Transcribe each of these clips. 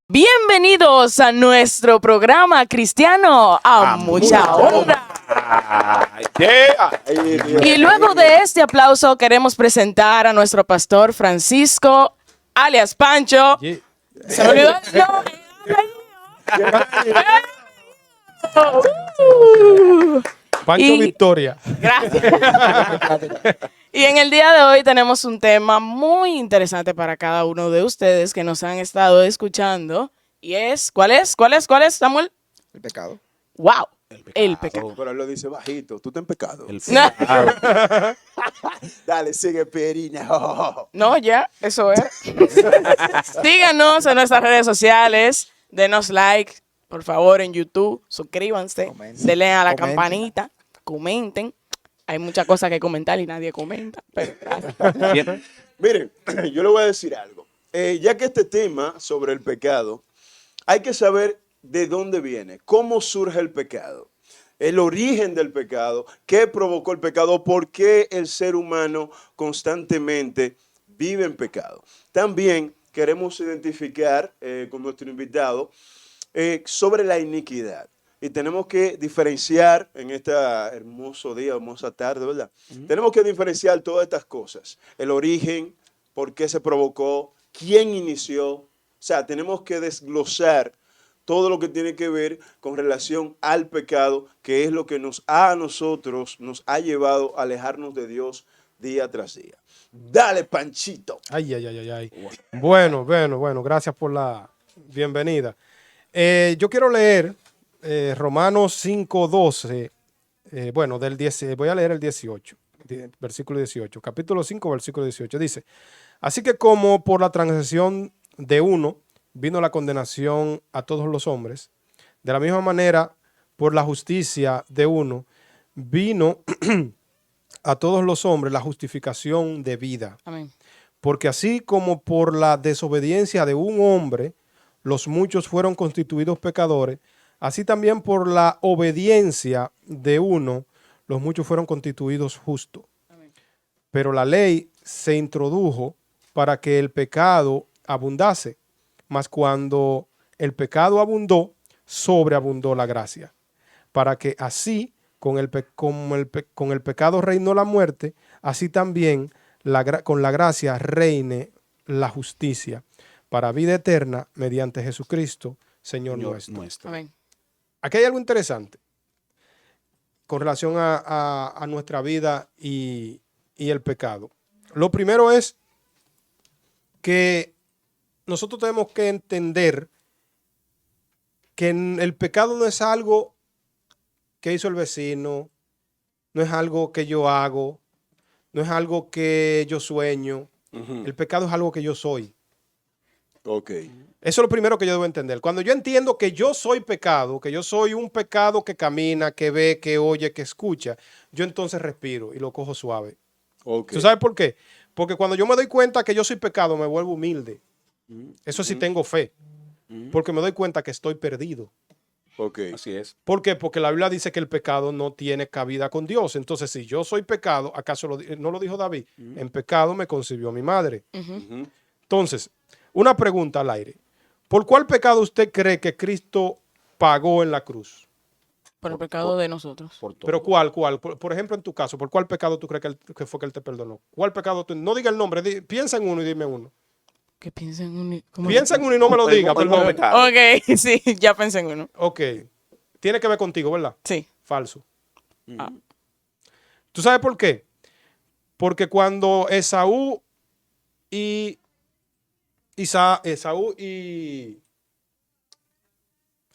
Bienvenidos a nuestro programa cristiano a mucha honra. Y luego de este aplauso queremos presentar a nuestro pastor Francisco, alias Pancho. Se me olvidó el nombre. Pancho Victoria. Gracias. Y en el día de hoy tenemos un tema muy interesante para cada uno de ustedes que nos han estado escuchando. Y es, ¿cuál es, Samuel? El pecado. ¡Wow! El pecado. Pero él lo dice bajito. Tú estás en pecado. No, Dale, sigue, Perina. no, ya, eso es. Síganos en nuestras redes sociales. Denos like, por favor, en YouTube. Suscríbanse. Comenten. Denle a la Comenten. campanita. Comenten. Hay muchas cosas que comentar y nadie comenta. Pero Miren, yo le voy a decir algo. Ya que este tema sobre el pecado, hay que saber de dónde viene, cómo surge el pecado, el origen del pecado, qué provocó el pecado, por qué el ser humano constantemente vive en pecado. También queremos identificar con nuestro invitado sobre la iniquidad. Y tenemos que diferenciar en este hermoso día, hermosa tarde, ¿verdad? Tenemos que diferenciar todas estas cosas. El origen, por qué se provocó, quién inició. O sea, tenemos que desglosar todo lo que tiene que ver con relación al pecado, que es lo que a nosotros nos ha llevado a alejarnos de Dios día tras día. Dale, Panchito. Ay. Bueno, gracias por la bienvenida. Yo quiero leer Romanos 5:12, del 10, voy a leer el 18, versículo 18, capítulo 5, versículo 18, dice: así que como por la transgresión de uno vino la condenación a todos los hombres, de la misma manera por la justicia de uno vino a todos los hombres la justificación de vida. amén. Porque así como por la desobediencia de un hombre los muchos fueron constituidos pecadores, así también por la obediencia de uno los muchos fueron constituidos justos. Amén. Pero la ley se introdujo para que el pecado abundase, mas cuando el pecado abundó, sobreabundó la gracia, para que así con el pecado reinó la muerte, así también con la gracia reine la justicia, para vida eterna mediante Jesucristo, Señor nuestro. Amén. Aquí hay algo interesante con relación a nuestra vida y el pecado. Lo primero es que nosotros tenemos que entender que el pecado no es algo que hizo el vecino, no es algo que yo hago, no es algo que yo sueño. El pecado es algo que yo soy. Ok. Eso es lo primero que yo debo entender. Cuando yo entiendo que yo soy pecado, que yo soy un pecado que camina, que ve, que oye, que escucha, yo entonces respiro y lo cojo suave. Ok. ¿Tú sabes por qué? Porque cuando yo me doy cuenta que yo soy pecado, me vuelvo humilde. Eso sí tengo fe. Porque me doy cuenta que estoy perdido. Ok. Así es. ¿Por qué? Porque la Biblia dice que el pecado no tiene cabida con Dios. Entonces, si yo soy pecado, ¿acaso no lo dijo David? En pecado me concibió mi madre. Entonces, una pregunta al aire. ¿Por cuál pecado usted cree que Cristo pagó en la cruz? Por el pecado de nosotros. Por todo. ¿Pero cuál? Por ejemplo, en tu caso, ¿por cuál pecado tú crees que fue que Él te perdonó? ¿Cuál pecado tú? No diga el nombre, piensa en uno y dime uno. Que piensen en un... ¿cómo? Piensa en uno y no me lo diga, perdón. Ok, sí, ya pensé en uno. Ok. Tiene que ver contigo, ¿verdad? Sí. Falso. ¿Tú sabes por qué? Porque cuando Esaú y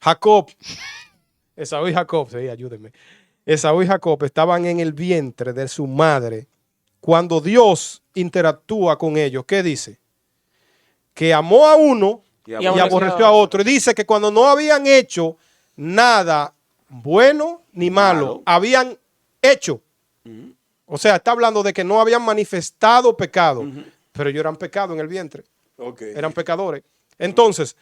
Jacob, sí, ayúdenme. Esaú y Jacob estaban en el vientre de su madre. Cuando Dios interactúa con ellos, ¿qué dice? Que amó a uno y aborreció a otro. Y dice que cuando no habían hecho nada bueno ni malo, habían hecho. O sea, está hablando de que no habían manifestado pecado, pero ellos eran pecado en el vientre. Okay. Eran pecadores. Entonces,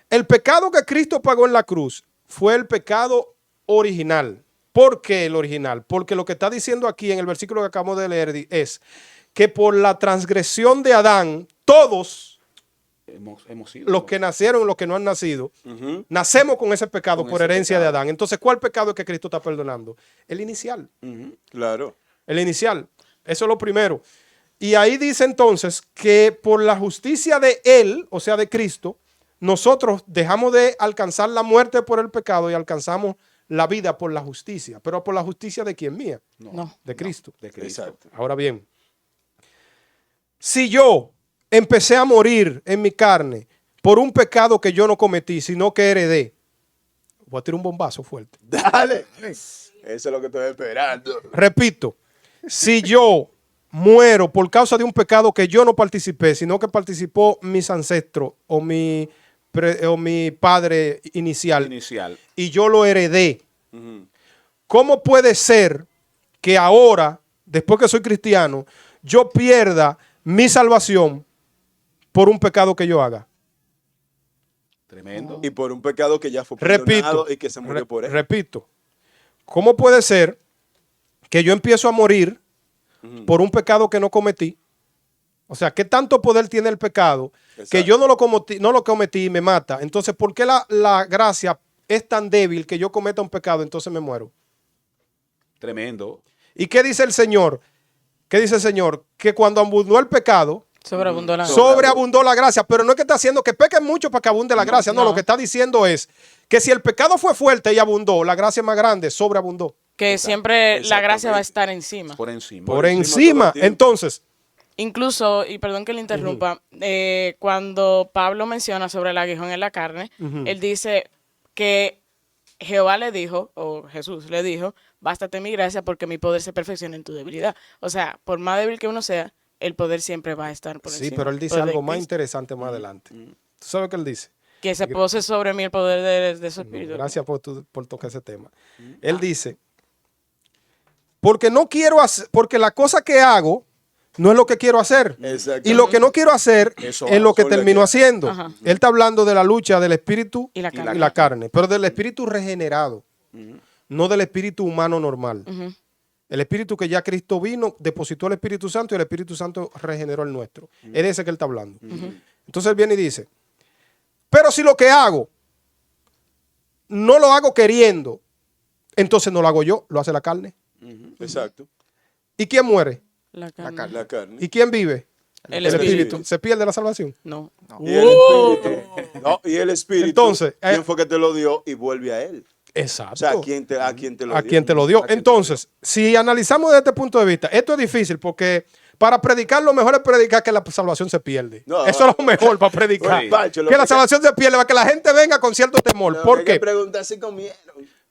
el pecado que Cristo pagó en la cruz fue el pecado original. ¿Por qué el original? Porque lo que está diciendo aquí en el versículo que acabamos de leer es que por la transgresión de Adán, todos Hemos sido. los que nacieron y los que no han nacido, Ujú, nacemos con ese pecado Con por ese herencia pecado. de Adán. Entonces, ¿cuál pecado es que Cristo está perdonando? El inicial. Ujú. claro. El inicial. Eso es lo primero. Y ahí dice entonces que por la justicia de Él, o sea, de Cristo, nosotros dejamos de alcanzar la muerte por el pecado y alcanzamos la vida por la justicia. ¿Pero por la justicia de quién? Mía. No. De Cristo. De Cristo. Exacto. Ahora bien, si yo empecé a morir en mi carne por un pecado que yo no cometí, sino que heredé, voy a tirar un bombazo fuerte. Dale. Eso es lo que estoy esperando. Repito, si yo muero por causa de un pecado que yo no participé, sino que participó mis ancestros o mi padre inicial, Inicial. y yo lo heredé, Ujú. ¿cómo puede ser que ahora, después que soy cristiano, yo pierda mi salvación por un pecado que yo haga? Tremendo. Y por un pecado que ya fue Repito, perdonado y que se murió por él. repito, ¿cómo puede ser que yo empiezo a morir por un pecado que no cometí? O sea, ¿qué tanto poder tiene el pecado que Exacto. yo no lo cometí y me mata? Entonces, ¿por qué la gracia es tan débil que yo cometa un pecado, entonces me muero? Tremendo. ¿Y qué dice el Señor? ¿Qué dice el Señor? Que cuando abundó el pecado, Sobreabundó la sobreabundó la gracia. Pero no es que está haciendo que pequen mucho para que abunde la gracia. No, no. lo que está diciendo es que si el pecado fue fuerte y abundó, la gracia es más grande, sobreabundó. que siempre la gracia va a Exactamente. estar encima. Por encima. Por encima todo encima. el tiempo. Entonces, Incluso, y perdón que le interrumpa, cuando Pablo menciona sobre el aguijón en la carne, él dice que Jehová le dijo, o Jesús le dijo, bástate mi gracia porque mi poder se perfecciona en tu debilidad. O sea, por más débil que uno sea, el poder siempre va a estar por sí, encima. pero él dice Poder de algo más Cristo. interesante más adelante. ¿Tú sabes qué él dice? Que se pose sobre mí el poder de su espíritu. Gracias por tocar ese tema. Él dice, porque no quiero hacer, porque la cosa que hago no es lo que quiero hacer. Exacto. Y lo que no quiero hacer Eso es lo que son las termino que- haciendo. Ajá. Él está hablando de la lucha del espíritu Y la y carne. la carne, pero del espíritu regenerado, no del espíritu humano normal. Ujú. El espíritu que ya Cristo vino, depositó el Espíritu Santo y el Espíritu Santo regeneró el nuestro. Es de ese que él está hablando. Entonces él viene y dice, pero si lo que hago no lo hago queriendo, entonces no lo hago yo, lo hace la carne. Exacto. ¿Y quién muere? La carne. La carne. ¿Y quién vive? El espíritu. ¿Se pierde la salvación? No. Y el espíritu. No, y el espíritu. Entonces, ¿quién fue que te lo dio? Y vuelve a él. Exacto. O sea, ¿a quién te lo dio? ¿A quién te lo dio? Entonces, si analizamos desde este punto de vista, esto es difícil porque para predicar lo mejor es predicar que la salvación se pierde. No. Eso es lo mejor para predicar. Oye, Pancho, lo que la que- salvación se pierde, para que la gente venga con cierto temor. No, ¿Por hay que qué? preguntar si comieron.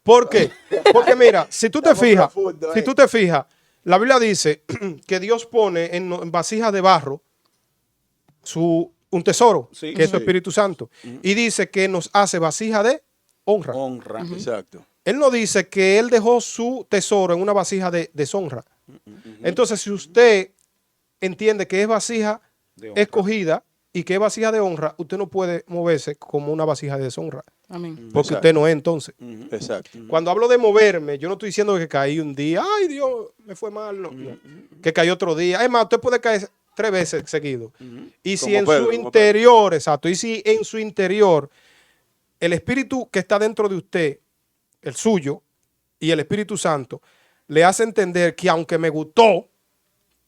¿Por qué? Porque mira, si tú te Estamos fijas, profundos, si tú te fijas, la Biblia dice que Dios pone en vasijas de barro un tesoro, Sí. que es su Sí. Espíritu Santo. Y dice que nos hace vasija de honra. Honra. Exacto. Él no dice que él dejó su tesoro en una vasija de deshonra. Entonces, si usted entiende que es vasija De honra. escogida y que es vasija de honra, usted no puede moverse como una vasija de deshonra. Amén. Porque Exacto. usted no es entonces. Exacto. Cuando hablo de moverme, yo no estoy diciendo que caí un día, ay Dios, me fue mal, no, no. Que caí otro día. Es más, usted puede caer 3 veces seguido. Y si Como en Pedro, su como interior, exacto, y si en su interior el espíritu que está dentro de usted, el suyo, y el Espíritu Santo, le hace entender que aunque me gustó,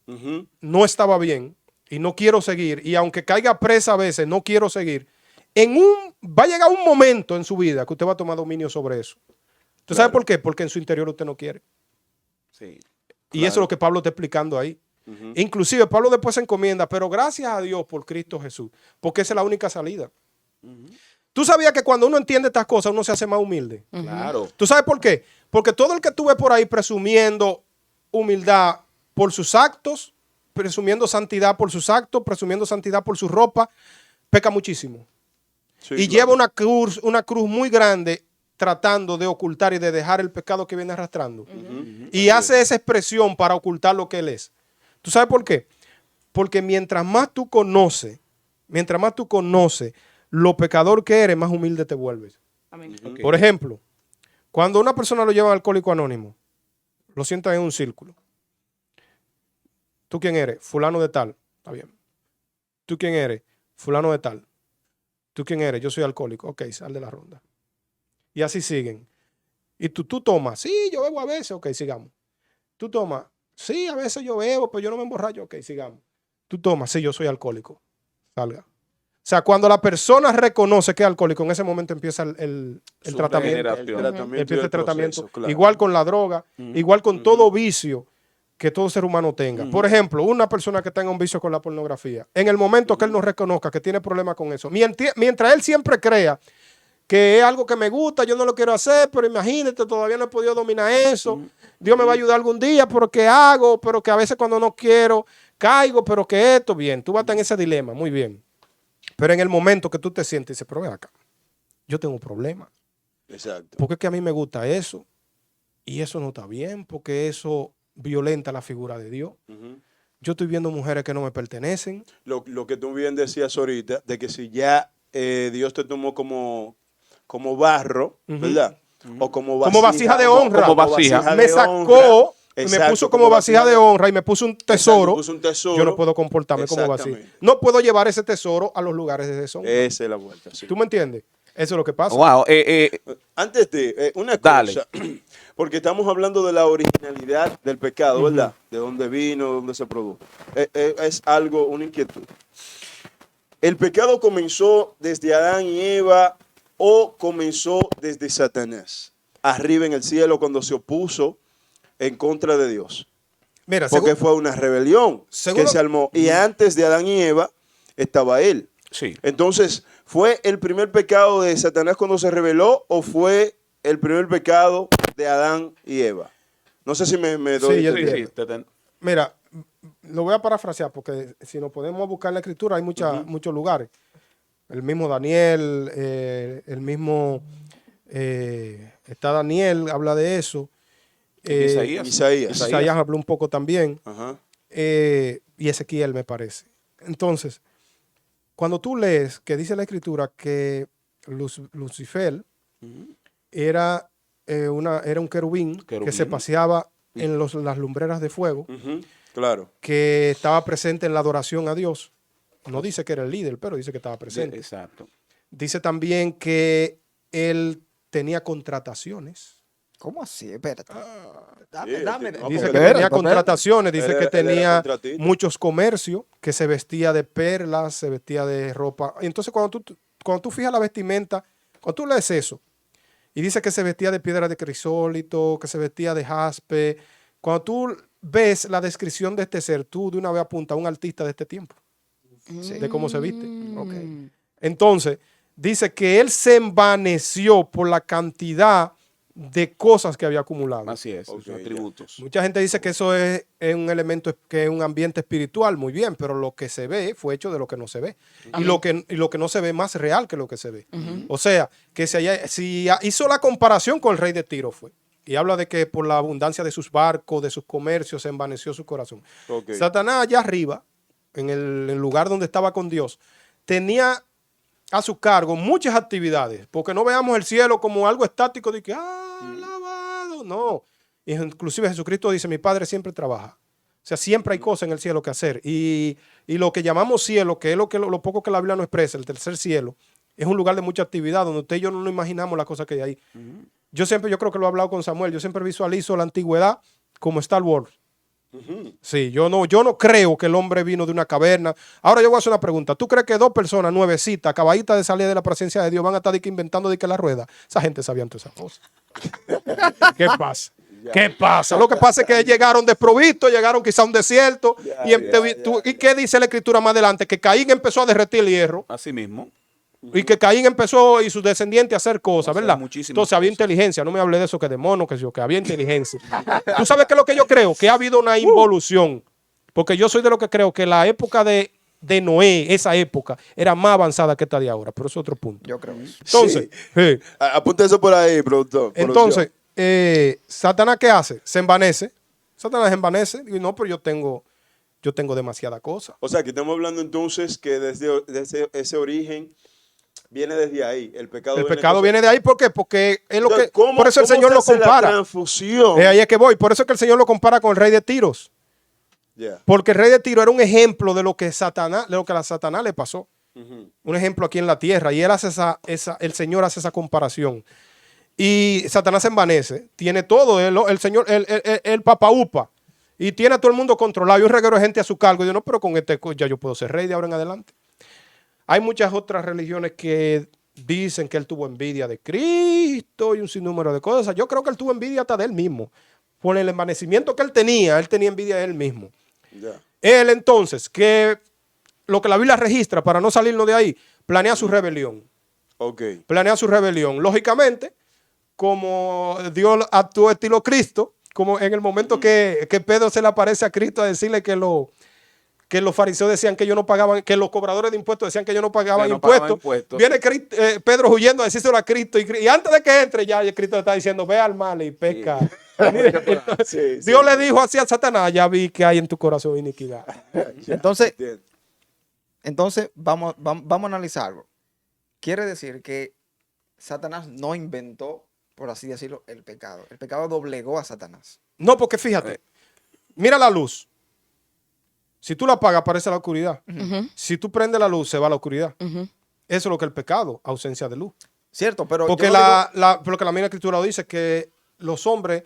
Ujú. no estaba bien y no quiero seguir, y aunque caiga presa a veces, no quiero seguir, va a llegar un momento en su vida que usted va a tomar dominio sobre eso. ¿Usted sabe por qué? Porque en su interior usted no quiere. Sí. Y eso es lo que Pablo está explicando ahí. Inclusive Pablo después se encomienda, pero gracias a Dios por Cristo Jesús, porque esa es la única salida. Tú sabías que cuando uno entiende estas cosas, uno se hace más humilde. Claro. ¿Tú sabes por qué? Porque todo el que tú ves por ahí presumiendo humildad por sus actos, presumiendo santidad por sus actos, presumiendo santidad por su ropa, peca muchísimo. Sí, Y claro. lleva una cruz muy grande tratando de ocultar y de dejar el pecado que viene arrastrando. Y hace esa expresión para ocultar lo que él es. ¿Tú sabes por qué? Porque mientras más tú conoces lo pecador que eres, más humilde te vuelves. Amén. Ok. Por ejemplo, cuando una persona lo lleva a Alcohólico Anónimo, lo sientan en un círculo. ¿Tú quién eres? Fulano de tal. Está bien. ¿Tú quién eres? Fulano de tal. ¿Tú quién eres? Yo soy alcohólico. Ok, sal de la ronda. Y así siguen. Y tú tomas. Sí, yo bebo a veces. Ok, sigamos. Tú tomas. Sí, a veces yo bebo, pero yo no me emborracho. Ok, sigamos. Tú tomas. Sí, yo soy alcohólico. Salga. O sea, cuando la persona reconoce que es alcohólico, en ese momento empieza el Su tratamiento. regeneración. Empieza el tratamiento. proceso, claro. Igual con la droga, igual con todo vicio que todo ser humano tenga. Por ejemplo, una persona que tenga un vicio con la pornografía, en el momento que él no reconozca que tiene problemas con eso, mientras él siempre crea que es algo que me gusta, yo no lo quiero hacer, pero imagínate, todavía no he podido dominar eso, Dios me va a ayudar algún día, pero ¿qué hago? Pero que a veces cuando no quiero, caigo, pero que esto, bien, tú vas a estar en ese dilema, muy bien. Pero en el momento que tú te sientes y dices, pero ven acá, yo tengo un problema. Exacto. Porque es que a mí me gusta eso y eso no está bien porque eso violenta la figura de Dios. Yo estoy viendo mujeres que no me pertenecen. Lo que tú bien decías ahorita, de que si ya Dios te tomó como barro, ¿verdad? O como vasija de honra. Como vasija. Me de sacó, honra. me Exacto, puso como vasija de honra y me puso un tesoro. puso un tesoro. Yo no puedo comportarme como vasija. Exactamente. No puedo llevar ese tesoro a los lugares de deshonra. Esa es la vuelta, sí. ¿Tú me entiendes? Eso es lo que pasa. Wow. Antes de una Dale. cosa, porque estamos hablando de la originalidad del pecado, ¿verdad? De dónde vino, de dónde se produjo. Es algo, una inquietud. ¿El pecado comenzó desde Adán y Eva o comenzó desde Satanás? Arriba en el cielo cuando se opuso en contra de Dios. Mira, Porque fue una rebelión que se armó. Y antes de Adán y Eva estaba él. Sí. Entonces, ¿fue el primer pecado de Satanás cuando se rebeló o fue el primer pecado de Adán y Eva? No sé si me doy. Sí, yo Sí, entiendo. Mira, lo voy a parafrasear porque si nos podemos buscar en la escritura hay muchos lugares. El mismo Daniel, el mismo está Daniel, habla de eso. Isaías habló un poco también. Ajá. Y Ezequiel me parece. Entonces, cuando tú lees que dice la escritura que Lucifer era un querubín que se paseaba en las lumbreras de fuego, Claro. que estaba presente en la adoración a Dios. No dice que era el líder, pero dice que estaba presente. Exacto. Dice también que él tenía contrataciones. ¿Cómo así? Espérate. Sí, Dame. no, Dice porque que espérate, tenía espérate. contrataciones, dice Él que era- él era tenía contratista. muchos comercios, que se vestía de perlas, se vestía de ropa. Y entonces cuando tú fijas la vestimenta, cuando tú lees eso, y dice que se vestía de piedra de crisólito, que se vestía de jaspe, cuando tú ves la descripción de este ser, tú de una vez apuntas a un artista de este tiempo, de cómo se viste. Ok. Entonces, dice que él se envaneció por la cantidad de cosas que había acumulado. Así es, Ok, sus ya. atributos. Mucha gente dice que eso es un elemento, que es un ambiente espiritual, muy bien, pero lo que se ve fue hecho de lo que no se ve. Y lo que no se ve es más real que lo que se ve. O sea, que si hizo la comparación con el rey de Tiro fue. Y habla de que por la abundancia de sus barcos, de sus comercios, se envaneció su corazón. Ok. Satanás allá arriba, en el lugar donde estaba con Dios, tenía a su cargo muchas actividades, porque no veamos el cielo como algo estático de que, alabado, no. Inclusive Jesucristo dice, mi Padre siempre trabaja. O sea, siempre hay cosas en el cielo que hacer. Y lo que llamamos cielo, que es lo poco que la Biblia nos expresa, el tercer cielo, es un lugar de mucha actividad, donde usted y yo no nos imaginamos las cosas que hay ahí. Yo creo que lo he hablado con Samuel, yo siempre visualizo la antigüedad como Star Wars. Sí, yo no creo que el hombre vino de una caverna. Ahora yo voy a hacer una pregunta. ¿Tú crees que dos personas nuevecitas, acabaditas de salir de la presencia de Dios, van a estar inventando de que la rueda? Esa gente sabía todas esas cosas. ¿Qué pasa? ¿Qué pasa? Lo que pasa es que llegaron desprovistos, llegaron quizá a un desierto. ¿Y qué dice la escritura más adelante? Que Caín empezó a derretir el hierro. Así mismo. Y que Caín empezó y sus descendientes a hacer cosas, Hacer ¿verdad? muchísimas Entonces había cosas. inteligencia. No me hable de eso que de mono, que había inteligencia. ¿Tú sabes qué es lo que yo creo? Que ha habido una involución. Porque yo soy de lo que creo que la época de Noé, esa época, era más avanzada que esta de ahora. Pero eso es otro punto. Yo creo eso. Entonces, sí. Apunta eso por ahí, productor. Entonces, ¿Satanás qué hace? Se envanece. Satanás se envanece. Y no, pero yo tengo demasiada cosa. O sea, que estamos hablando entonces que desde ese origen viene desde ahí. El pecado viene de ahí. ¿Por qué? Porque es lo Entonces, que. ¿cómo- Por eso el cómo Señor se lo hace la compara. transfusión? Ahí es que voy. Por eso es que el Señor lo compara con el rey de Tiros. Ya. Porque el rey de Tiro era un ejemplo de lo que a Satanás le pasó. Un ejemplo aquí en la tierra. Y él hace el Señor hace esa comparación. Y Satanás se envanece. Tiene todo. El Señor, el Papa Upa. Y tiene a todo el mundo controlado. Y un reguero de gente a su cargo. Y yo, no, pero con este ya yo puedo ser rey de ahora en adelante. Hay muchas otras religiones que dicen que él tuvo envidia de Cristo y un sinnúmero de cosas. Yo creo que él tuvo envidia hasta de él mismo. Por el envanecimiento que él tenía envidia de él mismo. Ya. Él entonces, que lo que la Biblia registra para no salirnos de ahí, planea su rebelión. Ok. Planea su rebelión. Lógicamente, como Dios actuó estilo Cristo, como en el momento que Pedro se le aparece a Cristo a decirle que los fariseos decían que ellos no pagaban, que los cobradores de impuestos decían que ellos no pagaban Que no pagaban impuestos. impuestos. Viene Pedro huyendo a decírselo a Cristo y antes de que entre ya Cristo le está diciendo, ve al mal y peca. Sí, Dios sí. le dijo así a Satanás, ya vi que hay en tu corazón iniquidad. Ya, Entonces, entiendo. Entonces, vamos a analizar algo. Quiere decir que Satanás no inventó, por así decirlo, el pecado. El pecado doblegó a Satanás. No, porque fíjate, mira la luz. Si tú la apagas, aparece la oscuridad. Si tú prendes la luz, se va la oscuridad. Eso es lo que el pecado, ausencia de luz. Cierto, pero Porque yo no digo- porque la misma escritura lo dice, que los hombres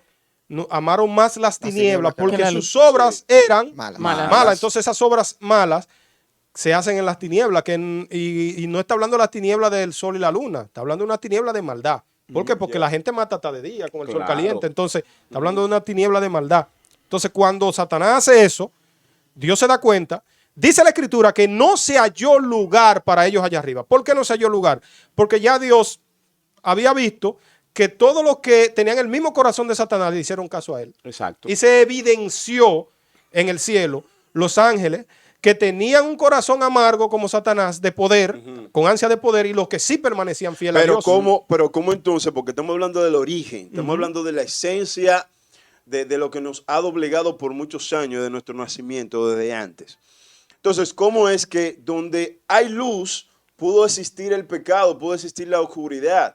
amaron más las tinieblas tinieblas que porque la sus luz. obras eran Malas. malas. Entonces esas obras malas se hacen en las tinieblas. Y no está hablando de las tinieblas del sol y la luna. Está hablando de una tiniebla de maldad. ¿Por qué? Porque la gente mata hasta de día con el sol Claro. caliente. Entonces está hablando de una tiniebla de maldad. Entonces cuando Satanás hace eso, Dios se da cuenta. Dice la escritura que no se halló lugar para ellos allá arriba. ¿Por qué no se halló lugar? Porque ya Dios había visto que todos los que tenían el mismo corazón de Satanás le hicieron caso a él. Exacto. Y se evidenció en el cielo los ángeles que tenían un corazón amargo como Satanás de poder, con ansia de poder, y los que sí permanecían fieles a Pero Dios. ¿cómo entonces? Porque estamos hablando del origen, estamos hablando de la esencia de lo que nos ha doblegado por muchos años de nuestro nacimiento, desde antes. Entonces, ¿cómo es que donde hay luz pudo existir el pecado, pudo existir la oscuridad?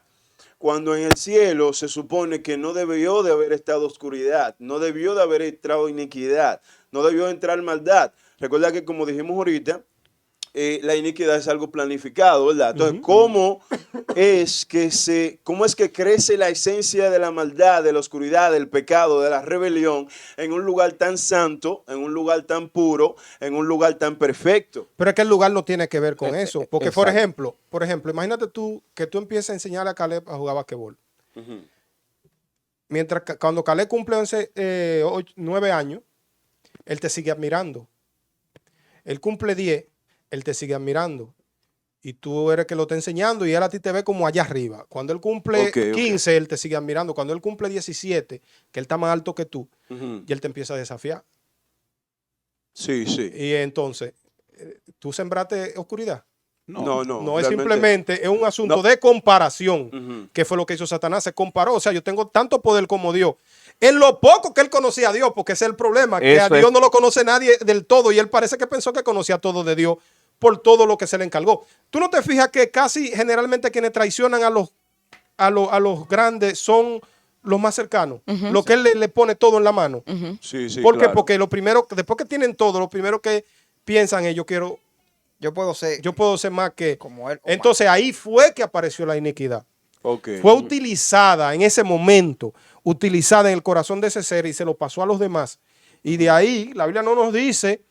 Cuando en el cielo se supone que no debió de haber estado oscuridad, no debió de haber entrado iniquidad, no debió entrar maldad. Recuerda que, como dijimos ahorita, la iniquidad es algo planificado, ¿verdad? Entonces, ¿cómo es que crece la esencia de la maldad, de la oscuridad, del pecado, de la rebelión en un lugar tan santo, en un lugar tan puro, en un lugar tan perfecto? Pero es que el lugar no tiene que ver con eso. Porque, Exacto. por ejemplo, imagínate tú que tú empieces a enseñarle a Caleb a jugar basquetbol. Cuando Caleb cumple 9 años, él te sigue admirando. Él cumple 10, él te sigue admirando. Y tú eres que lo está enseñando y él a ti te ve como allá arriba. Cuando él cumple 15, él te sigue admirando. Cuando él cumple 17, que él está más alto que tú, y él te empieza a desafiar. Sí, sí. Y entonces, ¿tú sembraste oscuridad? No, No, es realmente- simplemente, es un asunto de comparación, que fue lo que hizo Satanás, se comparó. O sea, yo tengo tanto poder como Dios. En lo poco que él conocía a Dios, porque ese es el problema, que Eso a Dios es. no lo conoce nadie del todo, y él parece que pensó que conocía todo de Dios por todo lo que se le encargó. ¿Tú no te fijas que casi generalmente quienes traicionan a los grandes son los más cercanos? Lo que él le pone todo en la mano. Sí, sí, ¿Por qué? claro. Porque después que tienen todo, lo primero que piensan es, Yo puedo ser yo puedo ser más que... como él. o Entonces ahí fue que apareció la iniquidad. Ok. Fue utilizada en ese momento, utilizada en el corazón de ese ser y se lo pasó a los demás. Y de ahí, la Biblia no nos dice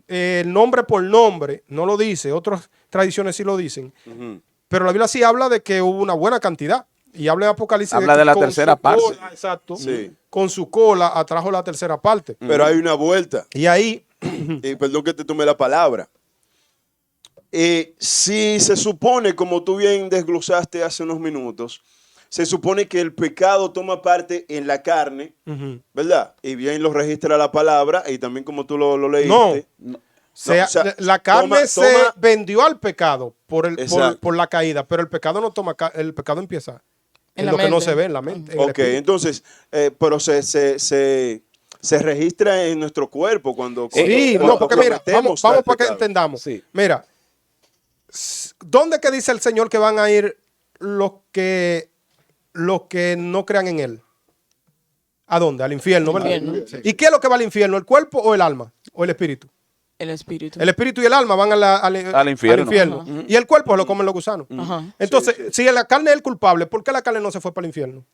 el nombre por nombre, no lo dice, otras tradiciones sí lo dicen, pero la Biblia sí habla de que hubo una buena cantidad. Y habla en Apocalipsis. Habla que de la con tercera su parte. cola, exacto. Sí. Con su cola atrajo la tercera parte. Pero hay una vuelta. Y ahí, Y perdón que te tome la palabra. Si se supone, como tú bien desglosaste hace unos minutos, se supone que el pecado toma parte en la carne, ¿verdad? Y bien lo registra la palabra, y también como tú lo leíste. No. o sea, la carne se toma- vendió al pecado Exacto. por la caída, pero el pecado no toma, el pecado empieza en En la lo que no mente. se ve en la mente. en el Ok, espíritu. entonces, pero se registra en nuestro cuerpo cuando Sí, cuando no, porque mira, cometemos vamos tal para que pecado. entendamos. Sí. Mira, ¿dónde que dice el Señor que van a ir los que no crean en Él? ¿A dónde? Al infierno, ¿verdad? Infierno. ¿Y qué es lo que va al infierno? ¿El cuerpo o el alma? ¿O el espíritu? El espíritu. El espíritu y el alma van Al infierno. Ajá. Y el cuerpo lo comen los gusanos. Ajá. Entonces, si la carne es el culpable, ¿por qué la carne no se fue para el infierno?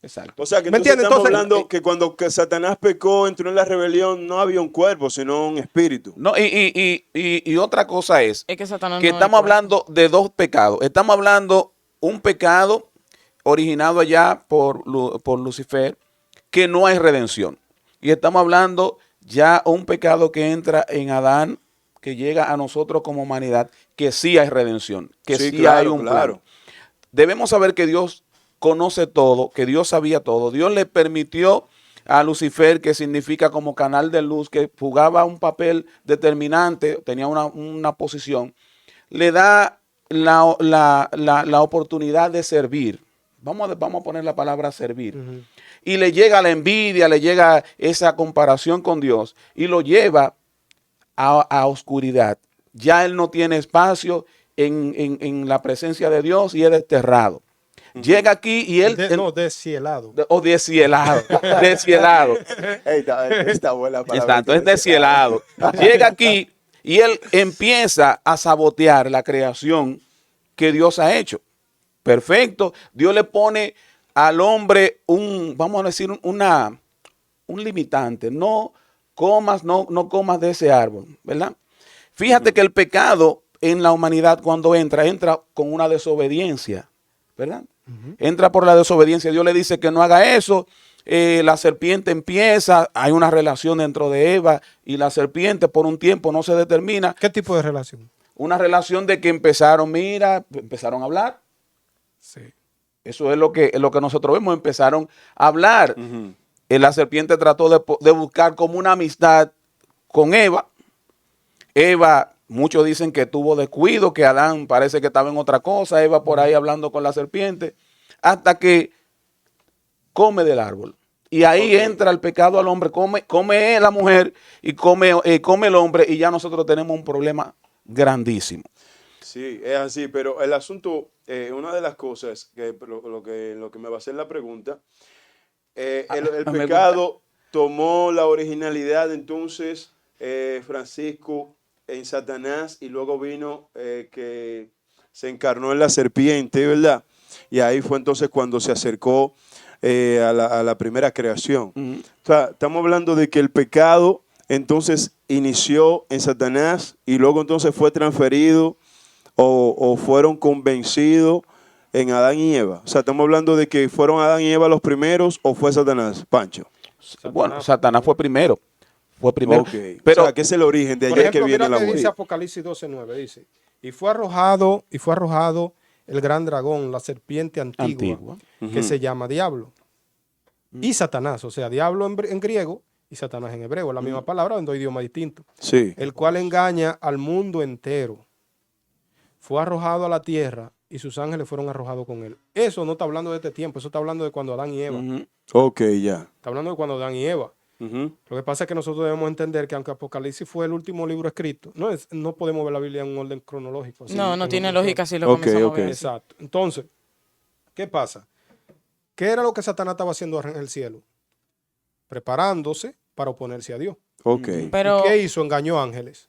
Exacto. O sea, que ¿Me entonces entiendes? estamos Entonces, hablando que cuando que Satanás pecó, entró en la rebelión, no había un cuerpo, sino un espíritu. No, y otra cosa es Es que Satanás que no estamos es cuerpo. hablando de dos pecados. Estamos hablando un pecado originado allá por Lucifer, que no hay redención. Y estamos hablando ya un pecado que entra en Adán, que llega a nosotros como humanidad, que sí hay redención, que sí, claro, hay un claro. plan. Debemos saber que Dios conoce todo, que Dios sabía todo. Dios le permitió a Lucifer, que significa como canal de luz, que jugaba un papel determinante, tenía una posición, le da la oportunidad de servir. Vamos a poner la palabra servir. Y le llega la envidia, le llega esa comparación con Dios y lo lleva a oscuridad. Ya él no tiene espacio en la presencia de Dios y es desterrado. Llega aquí y él... No, descielado. O descielado. Descielado. Ey, está buena palabra. Exacto, es descielado. Llega aquí y él empieza a sabotear la creación que Dios ha hecho. Perfecto. Dios le pone al hombre vamos a decir, un limitante. No comas de ese árbol, ¿verdad? Fíjate que el pecado en la humanidad cuando entra con una desobediencia, ¿verdad? Entra por la desobediencia. Dios le dice que no haga eso. La serpiente empieza, hay una relación dentro de Eva y la serpiente por un tiempo no se determina. ¿Qué tipo de relación? Una relación de que empezaron a hablar. Sí. Eso es lo que nosotros vemos, empezaron a hablar. La serpiente trató de buscar como una amistad con Eva. Eva, muchos dicen que tuvo descuido, que Adán parece que estaba en otra cosa, Eva por ahí hablando con la serpiente, hasta que come del árbol. Y ahí entra el pecado al hombre, come la mujer y come el hombre, y ya nosotros tenemos un problema grandísimo. Sí, es así, pero el asunto, una de las cosas que lo que me va a hacer la pregunta, el me pecado tomó la originalidad entonces, Francisco, en Satanás, y luego vino que se encarnó en la serpiente, ¿verdad? Y ahí fue entonces cuando se acercó a la primera creación. O sea, estamos hablando de que el pecado entonces inició en Satanás y luego entonces fue transferido o fueron convencidos en Adán y Eva. O sea, estamos hablando de que fueron Adán y Eva los primeros o fue Satanás, Pancho. Bueno, Satanás fue primero. Ok. Pero o sea, que es el origen de Por allá que ejemplo, viene mira la que dice mujer. Apocalipsis 12:9, dice, y fue arrojado el gran dragón, la serpiente antigua. Que se llama Diablo y Satanás, o sea, Diablo en griego y Satanás en hebreo, es la misma palabra en dos idiomas distintos, Sí. el cual engaña al mundo entero. Fue arrojado a la tierra y sus ángeles fueron arrojados con él. Eso no está hablando de este tiempo, eso está hablando de cuando Adán y Eva. Ok, ya. Está hablando de cuando Adán y Eva. Lo que pasa es que nosotros debemos entender que aunque Apocalipsis fue el último libro escrito, no podemos ver la Biblia en un orden cronológico. así, No en tiene orden lógica si lo Ok, comenzamos ok. a ver. Exacto. Entonces, ¿qué pasa? ¿Qué era lo que Satanás estaba haciendo en el cielo? Preparándose para oponerse a Dios. Ok. Pero ¿Y qué hizo? Engañó ángeles.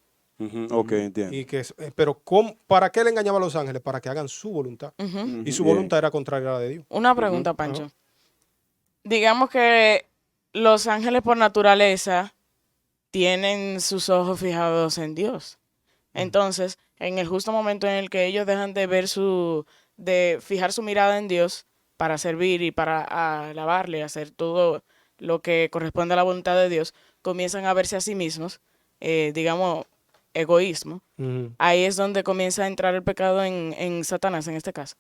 Ok, entiendo. Pero ¿para qué le engañaba a los ángeles? Para que hagan su voluntad. Y su Bien. voluntad era contraria a la de Dios. una pregunta, Pancho. Digamos que los ángeles por naturaleza tienen sus ojos fijados en Dios. Entonces, en el justo momento en el que ellos dejan de ver de fijar su mirada en Dios para servir y para alabarle, hacer todo lo que corresponde a la voluntad de Dios, comienzan a verse a sí mismos, digamos, egoísmo. Ahí es donde comienza a entrar el pecado en Satanás, en este caso.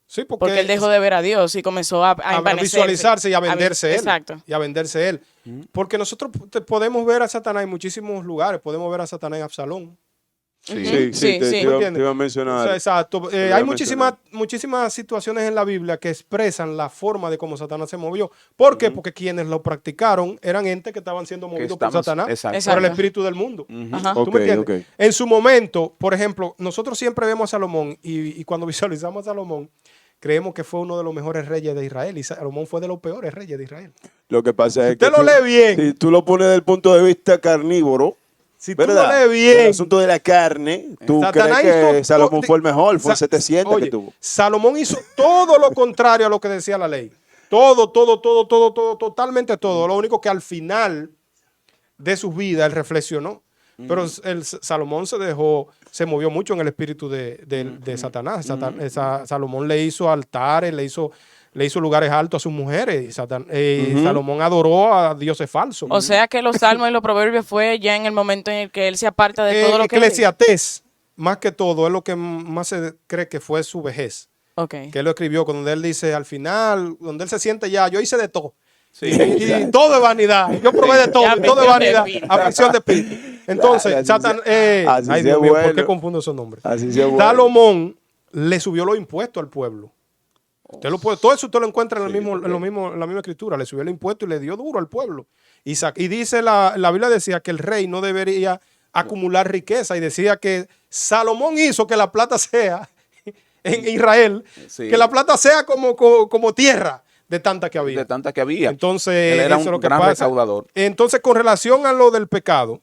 Sí, Porque él dejó de ver a Dios y comenzó a envanecerse. visualizarse y a venderse él. Exacto. Y a venderse él. Porque nosotros podemos ver a Satanás en muchísimos lugares. Podemos ver a Satanás en Absalón. Sí, Sí, te sí. iba a mencionar. O sea, exacto. Te iba a Hay mencionar. muchísimas situaciones en la Biblia que expresan la forma de cómo Satanás se movió. ¿Por qué? Porque quienes lo practicaron eran gente que estaban siendo movidos por Satanás, Exacto. por el Exacto. espíritu del mundo. Ajá. ¿Tú Ok, me entiendes? ok. En su momento, por ejemplo, nosotros siempre vemos a Salomón y cuando visualizamos a Salomón, creemos que fue uno de los mejores reyes de Israel y Salomón fue de los peores reyes de Israel. Lo que pasa es Usted que lo lee bien. si tú lo pones desde el punto de vista carnívoro, Si tú ¿Verdad? lo lees bien. El asunto de la carne, tú Satanás crees que hizo Salomón to- fue el mejor, fue Sa- 700 Oye, que tuvo. Salomón hizo todo lo contrario a lo que decía la ley. Todo, totalmente todo. Lo único que al final de su vida él reflexionó. Pero Salomón se movió mucho en el espíritu de Satanás. Salomón le hizo altares, le hizo lugares altos a sus mujeres. Salomón adoró a dioses falsos. O sea que los salmos y los proverbios fue ya en el momento en el que él se aparta de todo lo que... Eclesiastés, más que todo, es lo que más se cree que fue su vejez. Ok. Que él lo escribió, cuando él dice al final, donde él se siente ya, yo hice de todo. Sí. Y todo es vanidad. Yo probé de todo, y todo es vanidad. Aflicción de espíritu. Entonces, Satanás. así Ay, sea Dios mío, ¿por bueno. qué confundo esos nombres? Así sea bueno. Salomón le subió los impuestos al pueblo. Todo eso usted lo encuentra en la misma escritura. Le subió el impuesto y le dio duro al pueblo. Y dice la Biblia decía que el rey no debería acumular riqueza, y decía que Salomón hizo que la plata sea en Israel, Sí. que la plata sea como tierra de tanta que había. De tantas que había. Entonces, Él era eso es un lo que gran pasa. recaudador. Entonces, con relación a lo del pecado,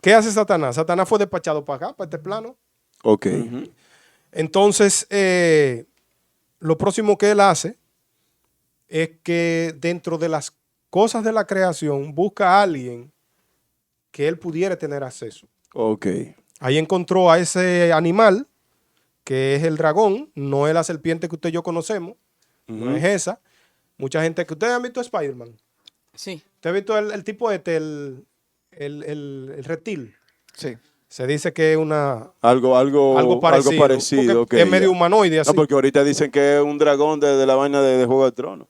¿qué hace Satanás? Satanás fue despachado para acá, para este plano. Ok. Entonces, lo próximo que él hace es que dentro de las cosas de la creación busca a alguien que él pudiera tener acceso. Ok. Ahí encontró a ese animal, que es el dragón, no es la serpiente que usted y yo conocemos, no es esa. Mucha gente que ustedes han visto Spider-Man. Sí. ¿Usted ha visto el tipo el reptil? Sí. Se dice que es Algo parecido. porque ok, es medio ya. humanoide así. No, porque ahorita dicen que es un dragón de la vaina de Juego de Tronos.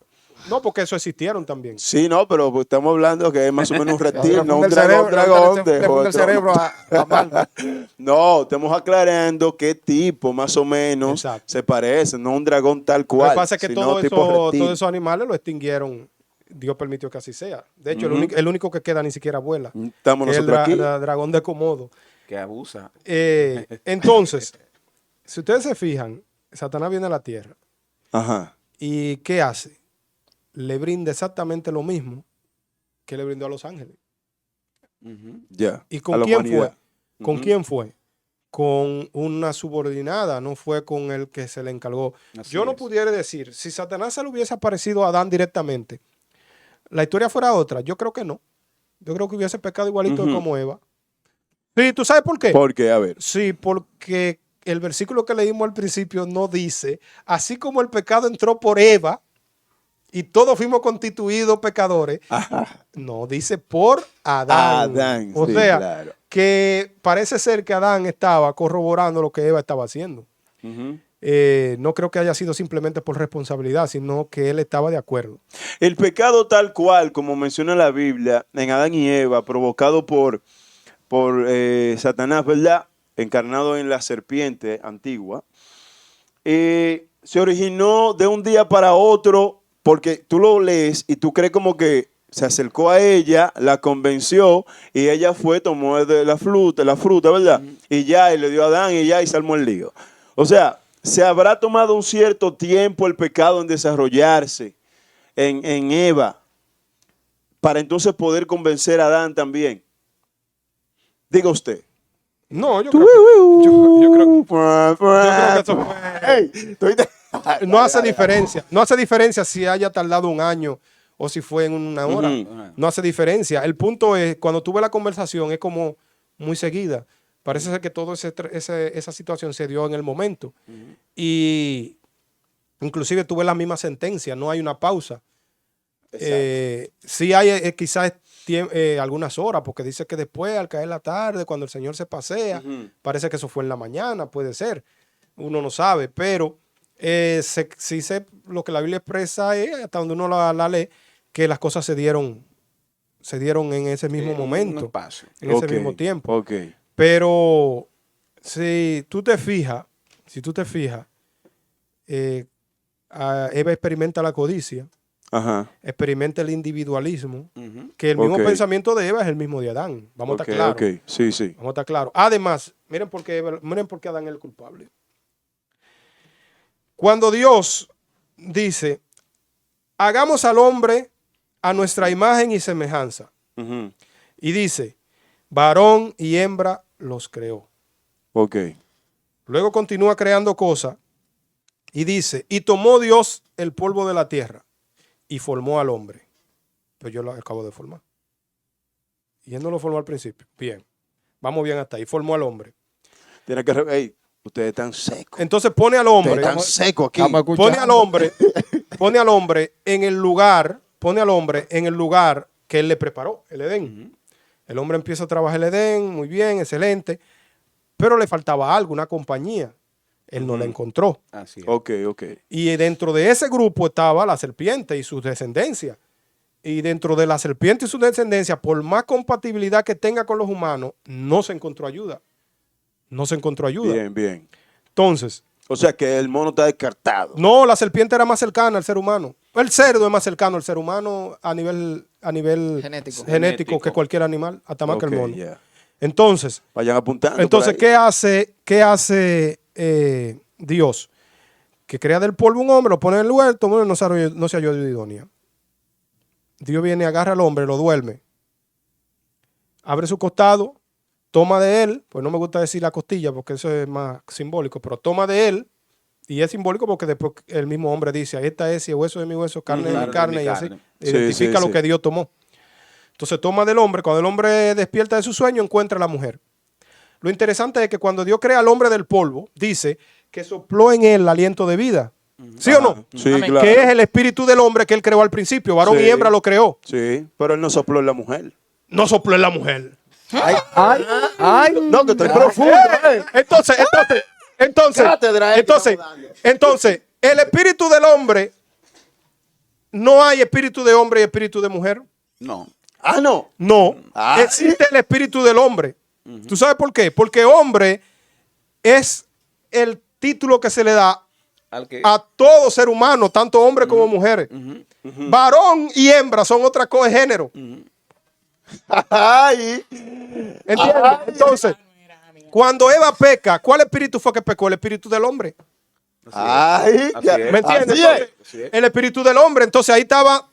No, porque eso existieron también. Sí, no, pero pues estamos hablando que es más o menos un reptil, Le no un funde el dragón cerebro, de le Juego funde de el cerebro Tronos. a Marvel. No, estamos aclarando qué tipo más o menos Exacto. se parece, no un dragón tal Lo cual. que pasa es que sino todos tipo reptil. esos animales lo extinguieron. Dios permitió que así sea. De hecho, el único que queda ni siquiera vuela. Estamos Que es nosotros aquí. dragón de Komodo. Que abusa. Entonces, si ustedes se fijan, Satanás viene a la tierra. Ajá. ¿Y qué hace? Le brinda exactamente lo mismo que le brindó a los ángeles. Ya. ¿Y a con la quién humanidad. fue? ¿Con quién fue? Con una subordinada, no fue con el que se le encargó. Así Yo no es. pudiera decir, si Satanás se le hubiese aparecido a Adán directamente, la historia fuera otra. Yo creo que no. Yo creo que hubiese pecado igualito como Eva. Sí, ¿tú sabes por qué? ¿Por qué? A ver. Sí, porque el versículo que leímos al principio no dice, así como el pecado entró por Eva y todos fuimos constituidos pecadores, no, dice por Adán. Adán, O sí, sea, claro. que parece ser que Adán estaba corroborando lo que Eva estaba haciendo. No creo que haya sido simplemente por responsabilidad, sino que él estaba de acuerdo. El pecado tal cual, como menciona la Biblia, en Adán y Eva, provocado por Satanás, ¿verdad? Encarnado en la serpiente antigua, se originó de un día para otro, porque tú lo lees y tú crees como que se acercó a ella, la convenció y ella fue, tomó de la fruta, ¿verdad? Y ya, y le dio a Adán y ya, y se armó el lío. O sea, se habrá tomado un cierto tiempo el pecado en desarrollarse en Eva, para entonces poder convencer a Adán también. Diga usted. No, yo creo que, yo creo que eso fue... Ey, tú oíste. No hace diferencia. No hace diferencia si haya tardado un año o si fue en una hora. No hace diferencia. El punto es, cuando tuve la conversación, es como muy seguida. Parece ser que toda esa situación se dio en el momento. Y inclusive tuve la misma sentencia. No hay una pausa. Sí hay quizás algunas horas, porque dice que después, al caer la tarde, cuando el Señor se pasea, parece que eso fue en la mañana, puede ser. Uno no sabe, pero sí sé lo que la Biblia expresa es, hasta donde uno la lee, que las cosas se dieron en ese mismo momento, espacio. en ese mismo tiempo. Ok. Pero si tú te fijas, Eva experimenta la codicia, Ajá. experimenta el individualismo, que el mismo pensamiento de Eva es el mismo de Adán. Vamos a estar claros. Ok, sí, sí. Vamos a estar claros. Además, miren por qué Adán es el culpable. Cuando Dios dice, hagamos al hombre a nuestra imagen y semejanza, y dice, varón y hembra los creó. Ok. Luego continúa creando cosas y dice, y tomó Dios el polvo de la tierra y formó al hombre. Pues yo lo acabo de formar. Y él no lo formó al principio. Bien, vamos bien hasta ahí. Formó al hombre. Tiene que... Ey, ustedes están secos. Entonces pone al Ustedes hombre, están secos aquí. Estamos escuchando. pone al hombre en el lugar, que él le preparó, el Edén. El hombre empieza a trabajar el Edén, muy bien, excelente, pero le faltaba algo, una compañía. Él no la encontró. Así es. Ok, ok. Y dentro de ese grupo estaba la serpiente y su descendencia. Y dentro de la serpiente y su descendencia, por más compatibilidad que tenga con los humanos, no se encontró ayuda. No se encontró ayuda. Bien, bien. Entonces, O sea que el mono está descartado. no, la serpiente era más cercana al ser humano. El cerdo es más cercano al ser humano a nivel Genético. genético que cualquier animal, hasta más que el Ok, mono. ya. Entonces, Vayan apuntando. entonces por ahí. ¿qué hace Dios? Que crea del polvo un hombre, lo pone en el huerto, bueno, no se halló idónea. Dios viene, agarra al hombre, lo duerme, abre su costado, toma de él, pues no me gusta decir la costilla porque eso es más simbólico, pero toma de él, y es simbólico porque después el mismo hombre dice, ahí está ese, hueso de mi hueso, carne de mi carne, y así, Sí, identifica sí, lo sí. que Dios tomó. Entonces toma del hombre, cuando el hombre despierta de su sueño, encuentra a la mujer. Lo interesante es que cuando Dios crea al hombre del polvo, dice que sopló en él el aliento de vida. ¿Sí o no? Sí, Amén. claro. Que es el espíritu del hombre que él creó al principio. Varón Sí. y hembra lo creó. Sí, pero él no sopló en la mujer. No sopló en la mujer. Ay, No, que estoy profundo. Entonces, Cátedra, que estamos dando. entonces, el espíritu del hombre, no hay espíritu de hombre y espíritu de mujer. No. Ah, no. No, Ah, existe el espíritu del hombre. ¿Tú sabes por qué? Porque hombre es el título que se le da Al que, a todo ser humano, tanto hombres como mujeres. Varón y hembra son otra cosa de género. Ay. ¿Entiendes? Entonces, cuando Eva peca, ¿cuál espíritu fue que pecó? El espíritu del hombre. Ay. Así ya. es. ¿Me entiendes? Así es. Entonces, el espíritu del hombre. Entonces ahí estaba,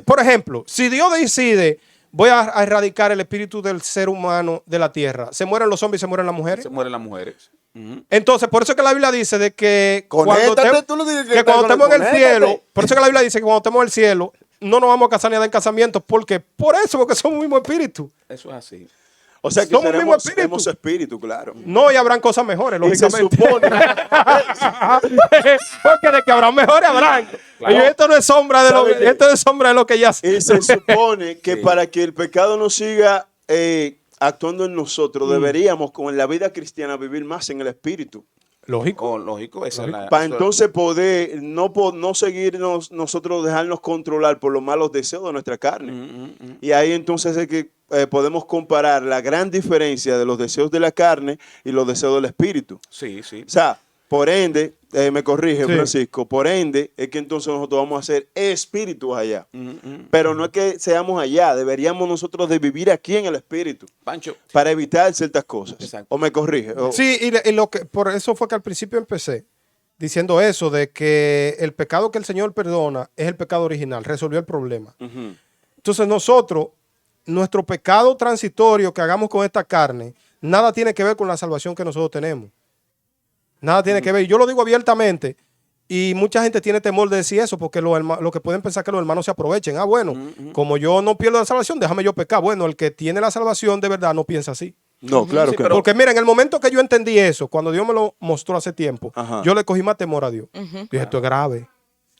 por ejemplo, si Dios decide, voy a erradicar el espíritu del ser humano de la tierra, ¿se mueren los hombres y se mueren las mujeres? se mueren las mujeres. Ujú. Entonces, por eso que la Biblia dice de que Conéctate, tú no tienes que que cuando estar estemos en el conéctate. cielo, por eso que la Biblia dice que cuando estemos en el cielo, no nos vamos a casar ni a dar en casamiento. ¿Por qué? Por eso, porque somos un mismo espíritu. Eso es así. O sea que Somos un mismo seremos espíritu, claro. No, y habrán cosas mejores, Y se lógicamente. supone. Porque de que habrán mejores, habrán. Claro. Y esto no es sombra de lo ¿Sabe qué? esto no es sombra de lo que ya sé. Y se supone que para que el pecado no siga actuando en nosotros, deberíamos, como en la vida cristiana, vivir más en el espíritu. Lógico. Oh, lógico, esa es la. Para eso- entonces poder no seguirnos nosotros, dejarnos controlar por los malos deseos de nuestra carne. Y ahí entonces es que podemos comparar la gran diferencia de los deseos de la carne y los deseos del espíritu. Sí, sí. O sea, por ende, me corrige Sí. Francisco, por ende es que entonces nosotros vamos a ser espíritus allá. Pero no es que seamos allá, deberíamos nosotros de vivir aquí en el espíritu Pancho. para evitar ciertas cosas. Exacto. ¿O me corrige? O- Sí, y lo que por eso fue que al principio empecé diciendo eso de que el pecado que el Señor perdona es el pecado original, resolvió el problema. Ujú. Entonces nosotros, nuestro pecado transitorio que hagamos con esta carne, nada tiene que ver con la salvación que nosotros tenemos. Nada tiene que ver. Y yo lo digo abiertamente. Y mucha gente tiene temor de decir eso porque lo que pueden pensar que los hermanos se aprovechen. Ah, bueno, como yo no pierdo la salvación, déjame yo pecar. Bueno, el que tiene la salvación de verdad no piensa así. No, claro Sí, que pero- no. Porque mira, en el momento que yo entendí eso, cuando Dios me lo mostró hace tiempo, Ajá. yo le cogí más temor a Dios. Dije, esto es grave.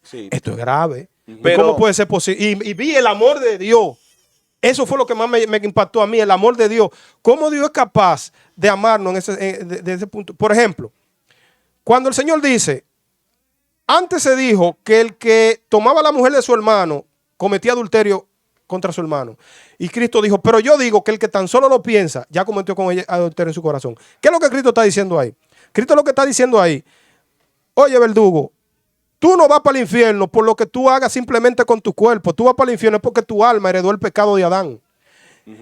Sí. Esto es grave. Pero- ¿Cómo puede ser posible? Y vi el amor de Dios. Eso fue lo que más me impactó a mí, el amor de Dios. ¿Cómo Dios es capaz de amarnos de ese punto? Por ejemplo, cuando el Señor dice, antes se dijo que el que tomaba a la mujer de su hermano cometía adulterio contra su hermano. Y Cristo dijo, pero yo digo que el que tan solo lo piensa, ya cometió con ella adulterio en su corazón. ¿Qué es lo que Cristo está diciendo ahí? Cristo lo que está diciendo ahí, oye, verdugo, tú no vas para el infierno por lo que tú hagas simplemente con tu cuerpo. Tú vas para el infierno porque tu alma heredó el pecado de Adán.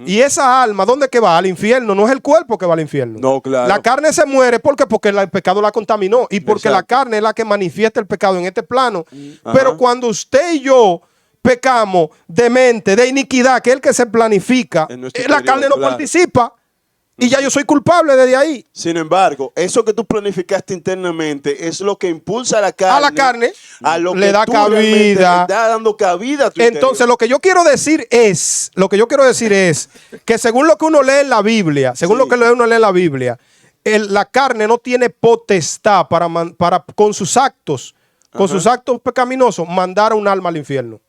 Y esa alma, ¿dónde que va? Al infierno. No es el cuerpo que va al infierno. No, claro. La carne se muere porque el pecado la contaminó. Y porque la Exacto. carne es la que manifiesta el pecado en este plano. Ajá. Pero cuando usted y yo pecamos de mente, de iniquidad, que es el que se planifica, En nuestro la interior, carne no claro. participa. Y ya yo soy culpable desde ahí. Sin embargo, eso que tú planificaste internamente es lo que impulsa a la carne. A la carne a lo le que da tú realmente cabida. le está dando cabida a tu Entonces, interior. lo que yo quiero decir es que según lo que uno lee en la Biblia, según Sí. lo que uno lee en la Biblia, la carne no tiene potestad para con sus actos pecaminosos, mandar a un alma al infierno.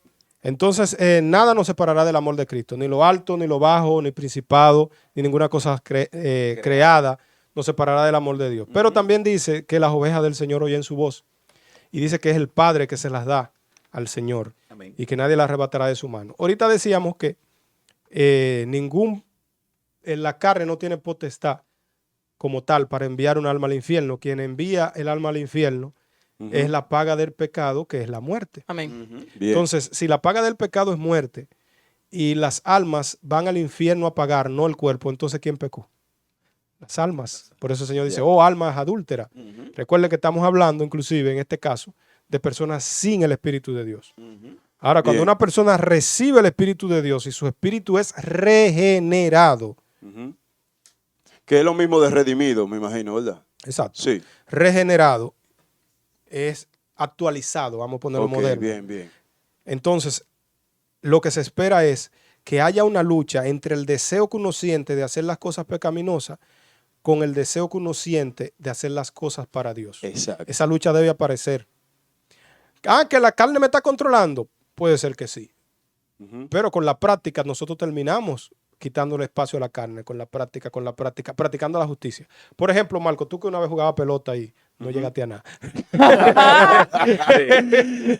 Entonces, nada nos separará del amor de Cristo, ni lo alto, ni lo bajo, ni principado, ni ninguna cosa creada nos separará del amor de Dios. Pero también dice que las ovejas del Señor oyen su voz. Y dice que es el Padre que se las da al Señor. Amén. Y que nadie las arrebatará de su mano. Ahorita decíamos que la carne no tiene potestad como tal para enviar un alma al infierno. Quien envía el alma al infierno es la paga del pecado, que es la muerte. Amén. Bien. Entonces, si la paga del pecado es muerte y las almas van al infierno a pagar, no el cuerpo, entonces ¿quién pecó? Las almas. Por eso el Señor dice, oh, almas adúlteras. Recuerde que estamos hablando, inclusive en este caso, de personas sin el Espíritu de Dios. Ahora, cuando Bien. una persona recibe el Espíritu de Dios y su espíritu es regenerado, Que es lo mismo de redimido, me imagino, ¿verdad? exacto, Sí. regenerado es actualizado, vamos a ponerlo Ok, moderno. bien, bien. Entonces, lo que se espera es que haya una lucha entre el deseo que uno siente de hacer las cosas pecaminosas con el deseo que uno siente de hacer las cosas para Dios. Exacto. Esa lucha debe aparecer. Que la carne me está controlando. Puede ser que sí. Pero con la práctica nosotros terminamos quitándole espacio a la carne, con la práctica, practicando la justicia. Por ejemplo, Marco, tú que una vez jugabas pelota y no llegaste a nada.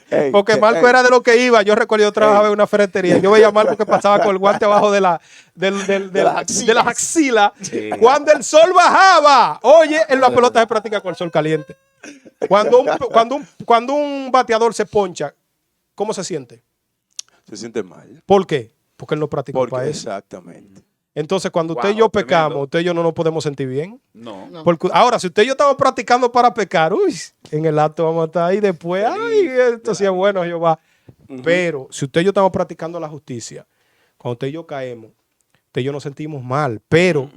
Ey, Porque Marco ey. era de lo que iba. Yo recuerdo, yo trabajaba en una ferretería. Yo veía a Marco que pasaba con el guante abajo de las axilas. Cuando el sol bajaba. Oye, en la pelota se practica con el sol caliente. Cuando un bateador se poncha, ¿cómo se siente? Se siente mal. ¿Por qué? Porque él no practicó para eso. Exactamente. Entonces, cuando usted Wow, y yo tremendo. pecamos, usted y yo no nos podemos sentir bien. No. No. Porque, ahora, si usted y yo estamos practicando para pecar, uy, en el acto vamos a estar ahí después. Ay, esto sí es bueno, Jehová. Pero si usted y yo estamos practicando la justicia, cuando usted y yo caemos, usted y yo nos sentimos mal. Pero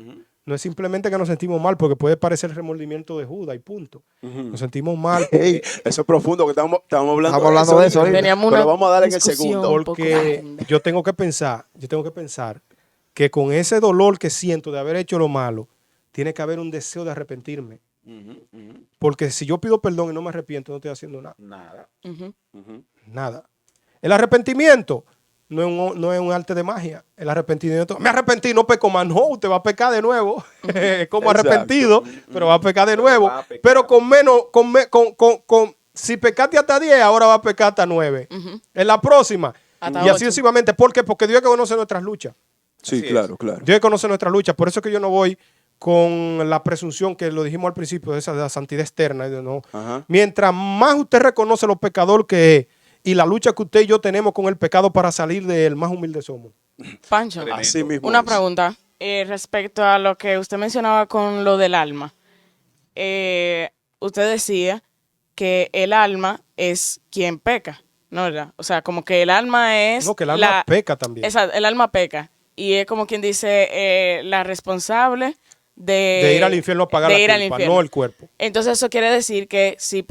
no es simplemente que nos sentimos mal, porque puede parecer el remordimiento de Judas y punto. Nos sentimos mal Ey, eso es profundo, que estamos hablando Estamos hablando de eso ahorita. Teníamos Pero una vamos a darle en el discusión segundo. un poco porque grande. yo tengo que pensar que con ese dolor que siento de haber hecho lo malo, tiene que haber un deseo de arrepentirme. Porque si yo pido perdón y no me arrepiento, no estoy haciendo nada. Nada. Ujú. Nada. El arrepentimiento no es un arte de magia. El arrepentimiento, me arrepentí, no peco más. No, usted va a pecar de nuevo. Como Exacto. arrepentido, pero va a pecar de nuevo. Va a pecar. Pero con menos, si pecaste hasta 10, ahora va a pecar hasta 9. En la próxima. Hasta y así 8. sucesivamente. ¿Por qué? Porque Dios que conoce nuestras luchas. Sí, Así claro, claro. Dios conoce nuestras luchas. Por eso es que yo no voy con la presunción que lo dijimos al principio de la santidad externa. No. Ajá. Mientras más usted reconoce lo pecador que es y la lucha que usted y yo tenemos con el pecado para salir de él, más humildes somos. Pancho, Así mismo. una es. pregunta respecto a lo que usted mencionaba con lo del alma. Usted decía que el alma es quien peca, ¿no? ¿Verdad? O sea, como que el alma es... No, que el alma peca también. Exacto, el alma peca. Y es como quien dice la responsable De ir al infierno a pagar de ir la al culpa, infierno. no el cuerpo. Entonces eso quiere decir que si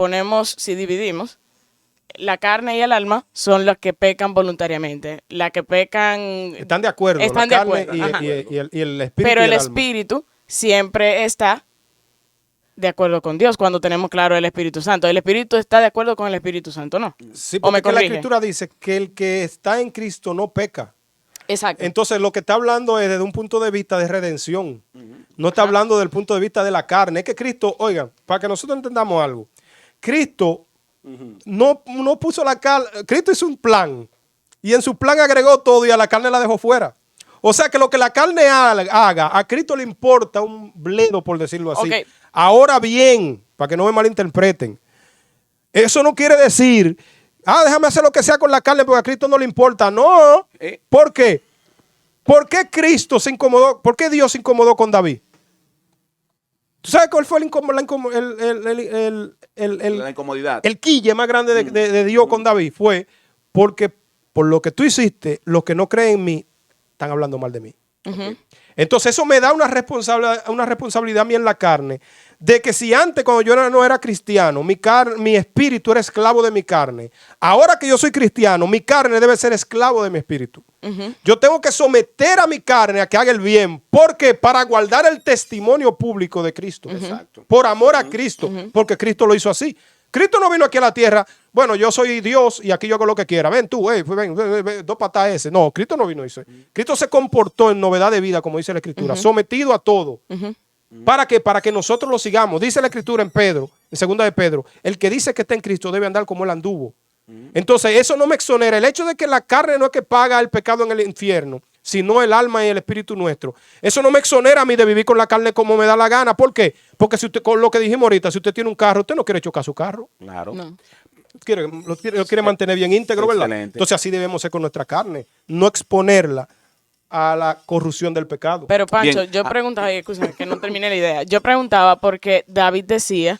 dividimos, la carne y el alma son los que pecan voluntariamente. La que pecan... Están de acuerdo. Están la de carne acuerdo, y, ajá. y el espíritu. Pero y el alma. espíritu siempre está de acuerdo con Dios cuando tenemos claro el Espíritu Santo. El espíritu está de acuerdo con el Espíritu Santo, ¿no? Sí, ¿O me porque la corrige? escritura dice que el que está en Cristo no peca. Exacto. Entonces, lo que está hablando es desde un punto de vista de redención. No está hablando del punto de vista de la carne. Es que Cristo, oigan, para que nosotros entendamos algo, Cristo no puso la carne. Cristo hizo un plan y en su plan agregó todo y a la carne la dejó fuera. O sea que lo que la carne haga, a Cristo le importa un bledo, por decirlo así. Ok. Ahora bien, para que no me malinterpreten, eso no quiere decir, déjame hacer lo que sea con la carne porque a Cristo no le importa. No. ¿Por qué? ¿Por qué Cristo se incomodó? ¿Por qué Dios se incomodó con David? ¿Tú sabes cuál fue La incomodidad. el quille más grande de Dios con David? Fue porque por lo que tú hiciste, los que no creen en mí están hablando mal de mí. Entonces eso me da una responsabilidad a mí en la carne, de que si antes cuando yo no era cristiano, mi espíritu era esclavo de mi carne, ahora que yo soy cristiano, mi carne debe ser esclavo de mi espíritu. Yo tengo que someter a mi carne a que haga el bien. ¿Por qué? Para guardar el testimonio público de Cristo. Exacto. Por amor a Cristo, porque Cristo lo hizo así. Cristo no vino aquí a la tierra, bueno, yo soy Dios y aquí yo hago lo que quiera. Ven tú, ven, dos patas ese. No, Cristo no vino a eso. Cristo se comportó en novedad de vida, como dice la Escritura, sometido a todo. ¿Para qué? Para que nosotros lo sigamos. Dice la Escritura en Pedro, en segunda de Pedro, el que dice que está en Cristo debe andar como él anduvo. Entonces, eso no me exonera. El hecho de que la carne no es que paga el pecado en el infierno, sino el alma y el espíritu nuestro. Eso no me exonera a mí de vivir con la carne como me da la gana. ¿Por qué? Porque si usted, con lo que dijimos ahorita, si usted tiene un carro, usted no quiere chocar su carro. Claro. No. Lo quiere mantener bien íntegro, ¿verdad? Excelente. Entonces así debemos ser con nuestra carne. No exponerla a la corrupción del pecado. Pero Pancho, Bien. yo preguntaba, escúchame, que no terminé la idea. Yo preguntaba porque David decía,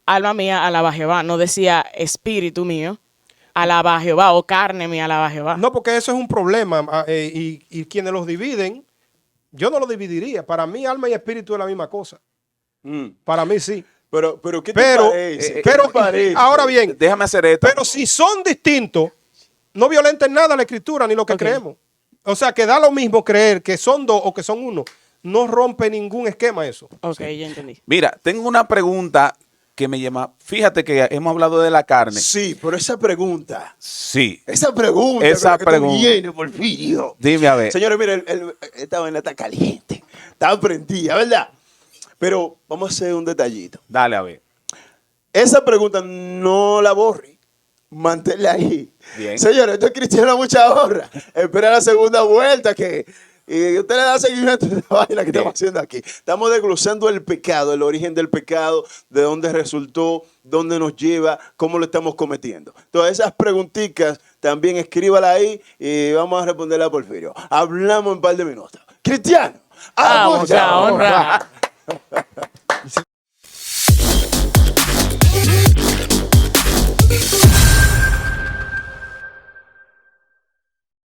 alma mía, alaba a Jehová. No decía espíritu mío, alaba a Jehová, o carne mía, alaba a Jehová. No, porque eso es un problema. Y quienes los dividen, yo no lo dividiría. Para mí, alma y espíritu es la misma cosa. Para mí sí. Pero ¿qué te parece? ¿Qué te parece? Ahora bien, Déjame hacer esto. pero si son distintos, no violenten nada la Escritura ni lo que Ok. creemos. O sea, que da lo mismo creer que son dos o que son uno. No rompe ningún esquema eso. Ok, ya entendí. Mira, tengo una pregunta que me llama. Fíjate que hemos hablado de la carne. Sí, pero esa pregunta Sí. con la que tú vienes, Porfirio. Dime a ver. Señores, mire, esta vaina está caliente, está prendida, ¿verdad? Pero vamos a hacer un detallito. Dale a ver. Esa pregunta no la borre. Manténla ahí. Bien. Señores, esto es cristiano a mucha honra. Espera la segunda vuelta y usted le da seguimiento a la vaina que estamos haciendo aquí. Estamos desglosando el pecado, el origen del pecado, de dónde resultó, dónde nos lleva, cómo lo estamos cometiendo. Todas esas preguntitas también escríbala ahí y vamos a responderla a Porfirio. Hablamos en un par de minutos. Cristiano, Vamos a honrar.